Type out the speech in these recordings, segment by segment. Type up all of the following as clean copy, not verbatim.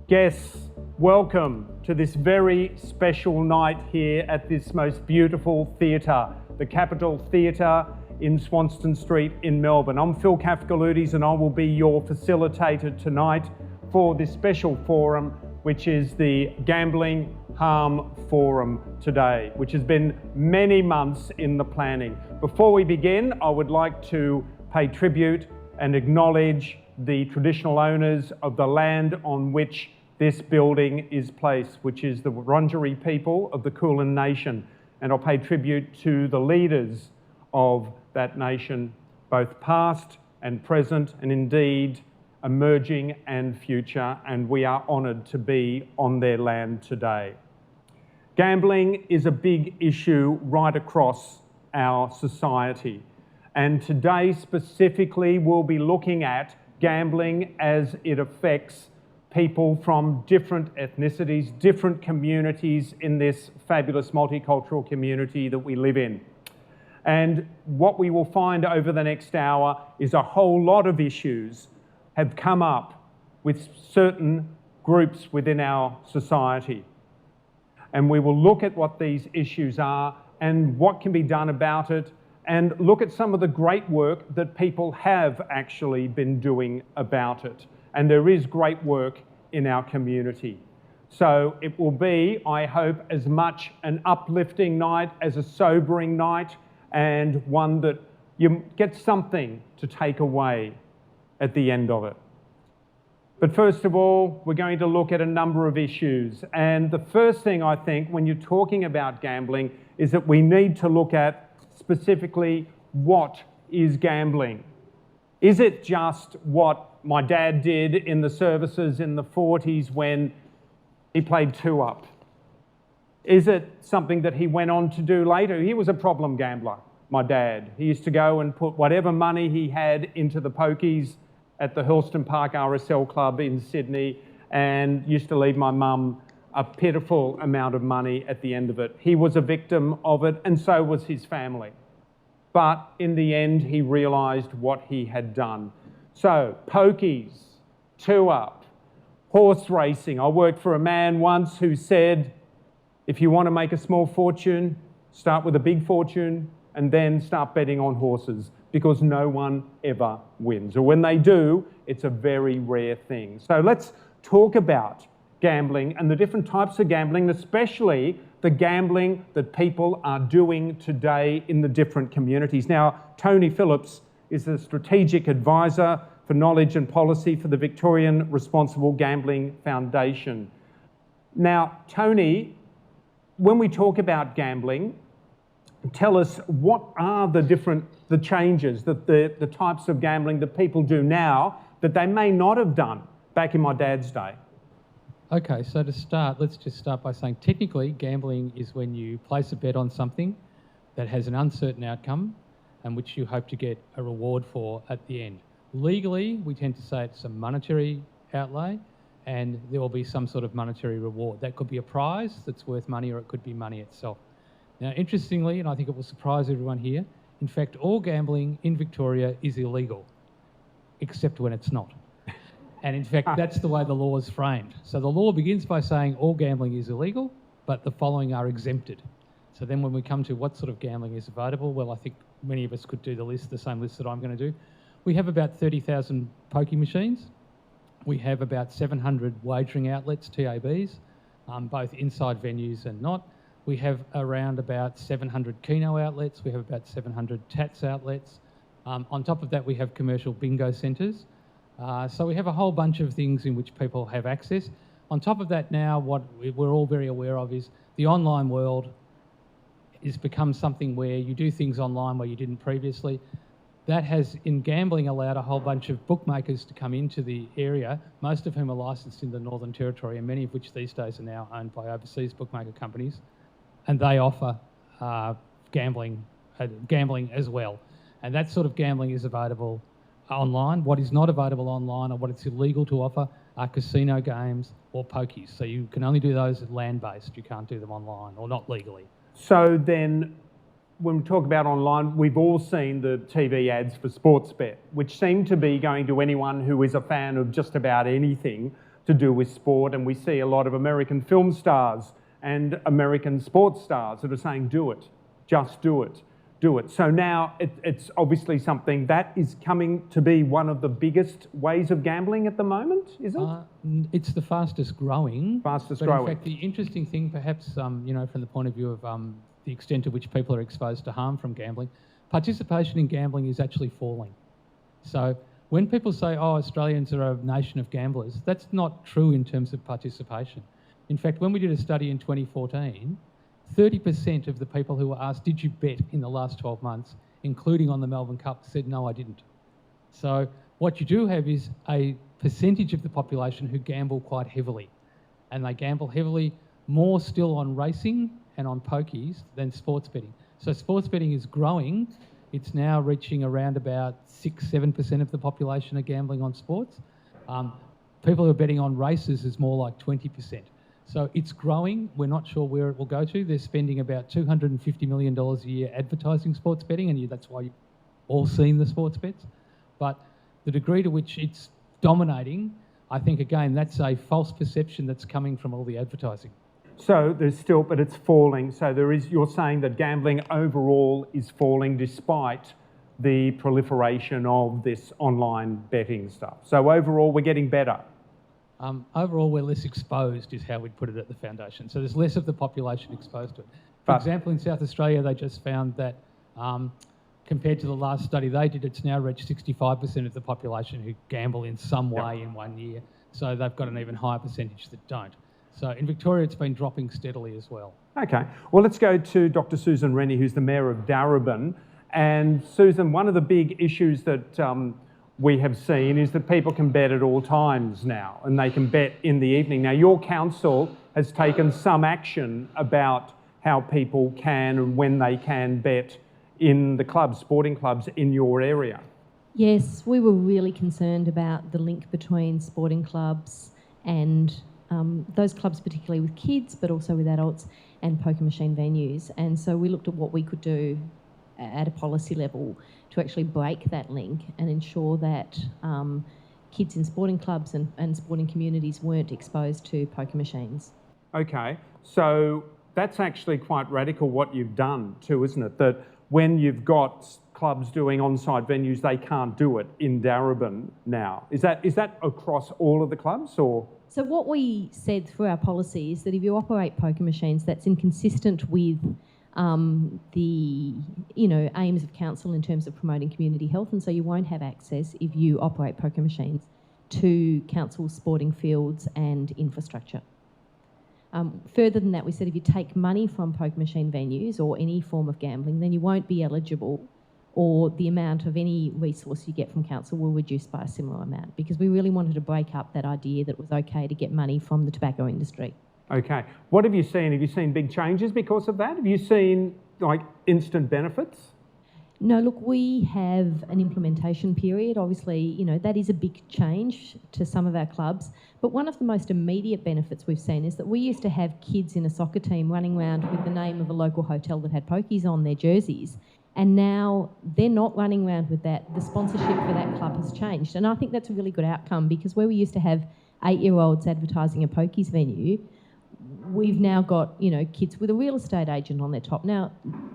Guests, welcome to this very special night here at this most beautiful theatre, the Capitol Theatre in Swanston Street in Melbourne. I'm Phil Kafkaloutis and I will be your facilitator tonight for this special forum, which is the Gambling Harm Forum today, which has been many months in the planning. Before we begin, I would like to pay tribute and acknowledge the traditional owners of the land on which this building is placed, which is the Wurundjeri people of the Kulin Nation. And I'll pay tribute to the leaders of that nation, both past and present, and indeed emerging and future, and we are honoured to be on their land today. Gambling is a big issue right across our society, and today specifically we'll be looking at gambling as it affects people from different ethnicities, different communities in this fabulous multicultural community that we live in. And what we will find over the next hour is a whole lot of issues have come up with certain groups within our society. And we will look at what these issues are and what can be done about it, and look at some of the great work that people have actually been doing about it. And there is great work in our community. So it will be, I hope, as much an uplifting night as a sobering night, and one that you get something to take away at the end of it. But first of all, we're going to look at a number of issues. And the first thing I think when you're talking about gambling is that we need to look at specifically what is gambling. Is it just what my dad did in the services in the 40s when he played two-up? Is it something that he went on to do later? He was a problem gambler, my dad. He used to go and put whatever money he had into the pokies at the Hurlstone Park RSL Club in Sydney, and used to leave my mum a pitiful amount of money at the end of it. He was a victim of it, and so was his family. But in the end, he realised what he had done. So, pokies, two-up, horse racing. I worked for a man once who said, if you want to make a small fortune, start with a big fortune and then start betting on horses, because no one ever wins. Or when they do, it's a very rare thing. So let's talk about gambling and the different types of gambling, especially the gambling that people are doing today in the different communities. Now, Tony Phillips is a strategic advisor for knowledge and policy for the Victorian Responsible Gambling Foundation. Now, Tony, when we talk about gambling, tell us what are the changes, the types of gambling that people do now that they may not have done back in my dad's day. Okay, so to start, let's just start by saying technically gambling is when you place a bet on something that has an uncertain outcome and which you hope to get a reward for at the end. Legally, we tend to say it's a monetary outlay and there will be some sort of monetary reward. That could be a prize that's worth money, or it could be money itself. Now, interestingly, and I think it will surprise everyone here, in fact, all gambling in Victoria is illegal, except when it's not. And in fact, that's the way the law is framed. So the law begins by saying all gambling is illegal, but the following are exempted. So then when we come to what sort of gambling is available, well, I think many of us could do the same list that I'm going to do. We have about 30,000 pokie machines. We have about 700 wagering outlets, TABs, both inside venues and not. We have around about 700 Keno outlets. We have about 700 TATS outlets. On top of that, we have commercial bingo centres. So we have a whole bunch of things in which people have access. On top of that now, what we're all very aware of is the online world has become something where you do things online where you didn't previously. That has, in gambling, allowed a whole bunch of bookmakers to come into the area, most of whom are licensed in the Northern Territory, and many of which these days are now owned by overseas bookmaker companies. And they offer gambling as well. And that sort of gambling is available online. What is not available online, or what it's illegal to offer, are casino games or pokies. So you can only do those land-based. You can't do them online, or not legally. So then, when we talk about online, we've all seen the TV ads for Sportsbet, which seem to be going to anyone who is a fan of just about anything. to do with sport, and we see a lot of American film stars and American sports stars that are saying, do it, just do it, do it. So now it's obviously something that is coming to be one of the biggest ways of gambling at the moment, is it? It's the fastest growing. Fastest but growing. In fact, the interesting thing, perhaps, you know, from the point of view of the extent to which people are exposed to harm from gambling, participation in gambling is actually falling. So when people say, oh, Australians are a nation of gamblers, that's not true in terms of participation. In fact, when we did a study in 2014, 30% of the people who were asked, did you bet in the last 12 months, including on the Melbourne Cup, said, no, I didn't. So what you do have is a percentage of the population who gamble quite heavily. And they gamble heavily more still on racing and on pokies than sports betting. So sports betting is growing. It's now reaching around about 6-7% of the population are gambling on sports. People who are betting on races is more like 20%. So it's growing. We're not sure where it will go to. They're spending about $250 million a year advertising sports betting, and that's why you've all seen the sports bets. But the degree to which it's dominating, I think, again, that's a false perception that's coming from all the advertising. So there's still, but it's falling. So you're saying that gambling overall is falling despite the proliferation of this online betting stuff. So overall, we're getting better. Overall, we're less exposed, is how we'd put it at the foundation. So there's less of the population exposed to it. For example, in South Australia, they just found that compared to the last study they did, it's now reached 65% of the population who gamble in some way in 1 year. So they've got an even higher percentage that don't. So in Victoria, it's been dropping steadily as well. Okay. Well, let's go to Dr. Susan Rennie, who's the Mayor of Darebin. And Susan, one of the big issues that we have seen is that people can bet at all times now, and they can bet in the evening. Now, your council has taken some action about how people can and when they can bet in the clubs, sporting clubs in your area. Yes, we were really concerned about the link between sporting clubs and those clubs, particularly with kids, but also with adults, and poker machine venues. And so we looked at what we could do at a policy level to actually break that link and ensure that kids in sporting clubs and sporting communities weren't exposed to poker machines. Okay, so that's actually quite radical what you've done too, isn't it? That when you've got clubs doing on-site venues, they can't do it in Darebin now. Is that across all of the clubs, or? So what we said through our policy is that if you operate poker machines, that's inconsistent with the aims of council in terms of promoting community health, and so you won't have access if you operate poker machines to council sporting fields and infrastructure. Further than that, we said if you take money from poker machine venues or any form of gambling, then you won't be eligible, or the amount of any resource you get from council will reduce by a similar amount, because we really wanted to break up that idea that it was okay to get money from the tobacco industry. Okay. What have you seen? Have you seen big changes because of that? Have you seen, like, instant benefits? No, look, we have an implementation period. Obviously, that is a big change to some of our clubs. But one of the most immediate benefits we've seen is that we used to have kids in a soccer team running around with the name of a local hotel that had pokies on their jerseys. And now they're not running around with that. The sponsorship for that club has changed. And I think that's a really good outcome, because where we used to have 8-year-olds advertising a pokies venue, we've now got, kids with a real estate agent on their top. Now,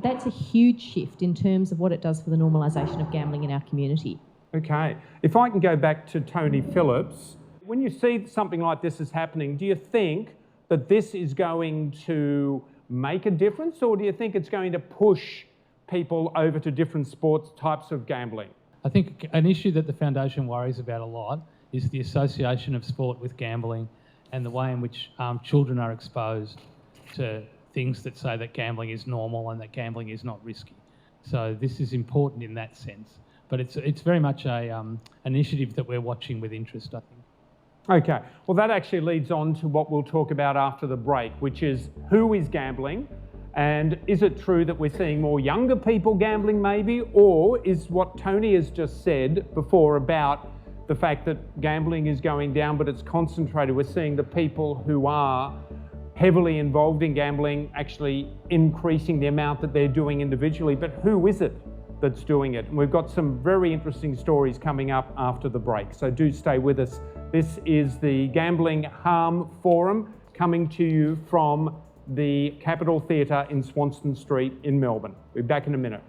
that's a huge shift in terms of what it does for the normalisation of gambling in our community. Okay. If I can go back to Tony Phillips, when you see something like this is happening, do you think that this is going to make a difference, or do you think it's going to push people over to different sports types of gambling? I think an issue that the Foundation worries about a lot is the association of sport with gambling, and the way in which children are exposed to things that say that gambling is normal and that gambling is not risky. So this is important in that sense. But it's very much an initiative that we're watching with interest, I think. Okay. Well, that actually leads on to what we'll talk about after the break, which is who is gambling, and is it true that we're seeing more younger people gambling maybe, or is what Tony has just said before about the fact that gambling is going down, but it's concentrated. We're seeing the people who are heavily involved in gambling actually increasing the amount that they're doing individually. But who is it that's doing it? And we've got some very interesting stories coming up after the break. So do stay with us This is the Gambling Harm Forum coming to you from the Capitol Theatre in Swanston Street in Melbourne. We'll be back in a minute.